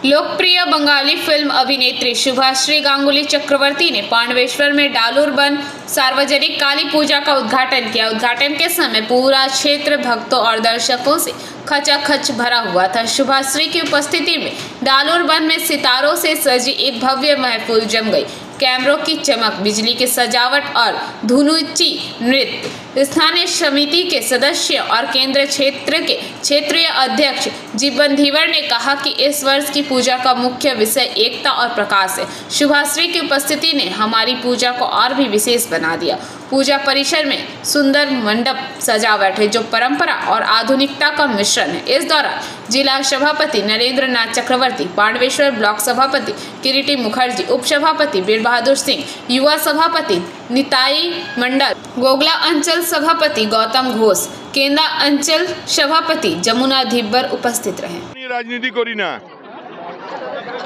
लोकप्रिय बंगाली फिल्म अभिनेत्री शुभाश्री गांगुली चक्रवर्ती ने पांडवेश्वर में डालूरबन सार्वजनिक काली पूजा का उद्घाटन किया। उद्घाटन के समय पूरा क्षेत्र भक्तों और दर्शकों से खचाखच भरा हुआ था। शुभाश्री की उपस्थिति में डालूरबन में सितारों से सजी एक भव्य महफिल जम गई। कैमरों की चमक, बिजली की सजावट और धुनुची नृत्य। स्थानीय समिति के सदस्य और केंद्र क्षेत्र के क्षेत्रीय अध्यक्ष जीवन धीवर ने कहा कि इस वर्ष की पूजा का मुख्य विषय एकता और प्रकाश है। शुभाश्री की उपस्थिति ने हमारी पूजा को और भी विशेष बना दिया। पूजा परिसर में सुंदर मंडप सजावट है जो परंपरा और आधुनिकता का मिश्रण है। इस दौरान जिला सभापति नरेंद्र नाथ चक्रवर्ती, पांडवेश्वर ब्लॉक सभापति किरीटी मुखर्जी, उप सभापति बीर बहादुर सिंह, युवा सभापति निताई मंडल, गोगला अंचल सभापति गौतम घोष, केंद्र अंचल सभापति जमुना धिब्बर उपस्थित रहे। राजनीति करी ना,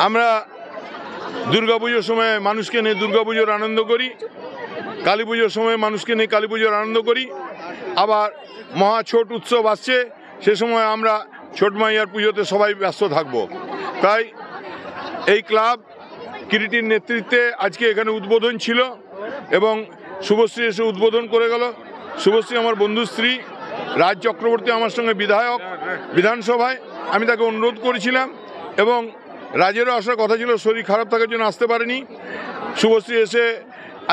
আমরা দুর্গাপূজার সময় মানুষকে নিয়ে দুর্গাপূজার আনন্দ করি, কালী পুজোর সময় মানুষকে নিয়ে কালী পুজোর আনন্দ করি। আবার মহা ছোট উৎসব আসছে, সে সময় আমরা ছোট মাইয়ার পুজোতে সবাই ব্যস্ত থাকব। তাই এই ক্লাব কিরিটির নেতৃত্বে আজকে এখানে উদ্বোধন ছিল এবং শুভশ্রী এসে উদ্বোধন করে গেল। শুভশ্রী আমার বন্ধু স্ত্রী, রাজ চক্রবর্তী আমার সঙ্গে বিধায়ক বিধানসভায়। আমি তাকে অনুরোধ করেছিলাম এবং রাজেরও আসার কথা ছিল, শরীর খারাপ থাকার জন্য আসতে পারেনি। শুভশ্রী এসে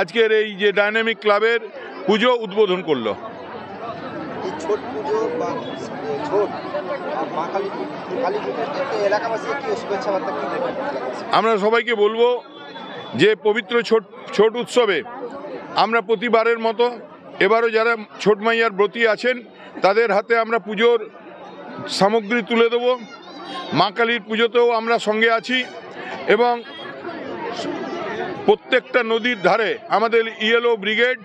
আজকের এই যে ডাইনামিক ক্লাবের পুজো উদ্বোধন করলো। আমরা সবাইকে বলবো যে পবিত্র ছোট উৎসবে আমরা প্রতিবারের মতো এবারও যারা ছোট মাইয়ার ব্রতী আছেন তাদের হাতে আমরা পুজোর সামগ্রী তুলে দেব। মা কালীর পুজোতেও আমরা সঙ্গে আছি এবং প্রত্যেকটা নদীর ধারে আমাদের ইয়েলো ব্রিগেড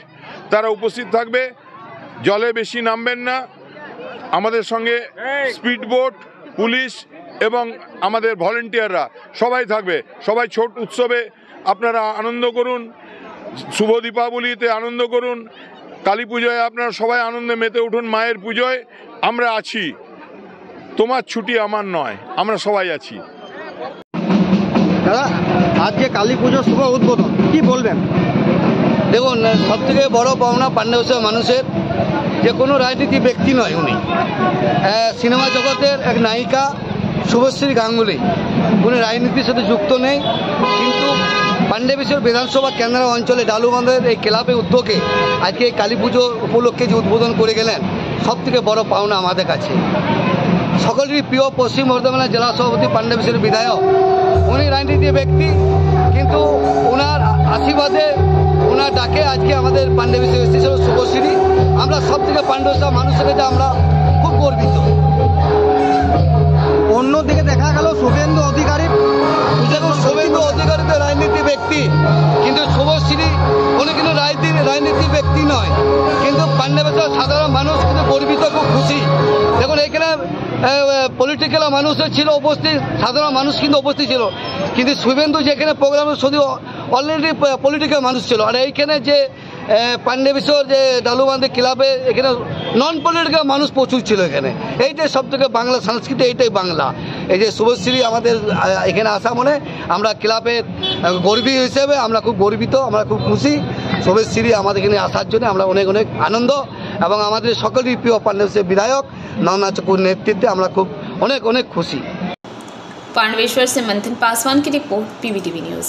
তারা উপস্থিত থাকবে। জলে বেশি নামবেন না, আমাদের সঙ্গে স্পিড বোট, পুলিশ এবং আমাদের ভলেন্টিয়াররা সবাই থাকবে। সবাই ছোট উৎসবে আপনারা আনন্দ করুন, শুভ দীপাবলিতে আনন্দ করুন, কালী পুজোয় আপনারা সবাই আনন্দে মেতে উঠুন। মায়ের পুজোয় আমরা আছি, তোমার ছুটি আমার নয়, আমরা সবাই আছি। দাদা, আজকে কালী পুজোর শুভ উদ্বোধন, কি বলবেন? দেখুন, সবথেকে বড় পাওনা পাণ্ডবেশ্বর মানুষের যে কোনো রাজনীতি ব্যক্তি নয়, উনি সিনেমা জগতের এক নায়িকা শুভশ্রী গাঙ্গুলি। উনি রাজনীতির সাথে যুক্ত নেই, কিন্তু পাণ্ডবেশ্বর বিধানসভা কেন্দ্র অঞ্চলে ডালুবান্ধের এই ক্লাবের উদ্যোগে আজকে এই কালী পুজো উপলক্ষে যে উদ্বোধন করে গেলেন, সবথেকে বড় পাওনা আমাদের কাছে। সকলেরই প্রিয় পশ্চিম বর্ধমানের জেলা সভাপতি পাণ্ডবেশ্বরের বিধায়ক, উনি রাজনীতি ব্যক্তি, কিন্তু ওনার আশীর্বাদে, ওনার ডাকে আজকে আমাদের পাণ্ডবেশ্বর এসেছিল শুভশ্রী। আমরা সব থেকে পাণ্ডবেশ্বর মানুষের কাছে আমরা খুব গর্বিত। অন্যদিকে দেখা গেল শুভেন্দু অধিকারী, শুভেন্দু অধিকারী তো রাজনীতি ব্যক্তি, কিন্তু শুভশ্রী উনি কিন্তু রাজনীতি ব্যক্তি নয়, কিন্তু পাণ্ডবেশ্বর সাধারণ মানুষ কিন্তু গর্বিত, খুব খুশি। দেখুন, এখানে পলিটিক্যাল মানুষও ছিল উপস্থিত, সাধারণ মানুষ কিন্তু উপস্থিত ছিল, কিন্তু শুভেন্দু যেখানে প্রোগ্রামে শুধু অলরেডি পলিটিক্যাল মানুষ ছিল। আর এইখানে যে পাণ্ডবেশ্বর যে ডালুবান্ধি ক্লাবে এখানে নন পলিটিক্যাল মানুষ প্রচুর ছিল এখানে। এইটাই সব থেকে বাংলা সংস্কৃতি, এইটাই বাংলা। এই যে শুভশ্রী আমাদের এখানে আসা, মনে আমরা ক্লাবের গর্বী হিসেবে আমরা খুব গর্বিত, আমরা খুব খুশি। শুভশ্রী আমাদের এখানে আসার জন্য আমরা অনেক অনেক আনন্দ, এবং আমাদের সকলেরই প্রিয় পাণ্ডবেশ্বর বিধায়ক নন্দা চক্রবর্তীর নেতৃত্বে আমরা খুব অনেক অনেক খুশি। पांडवेश्वर से मंथन पासवान की रिपोर्ट, PBTV न्यूज।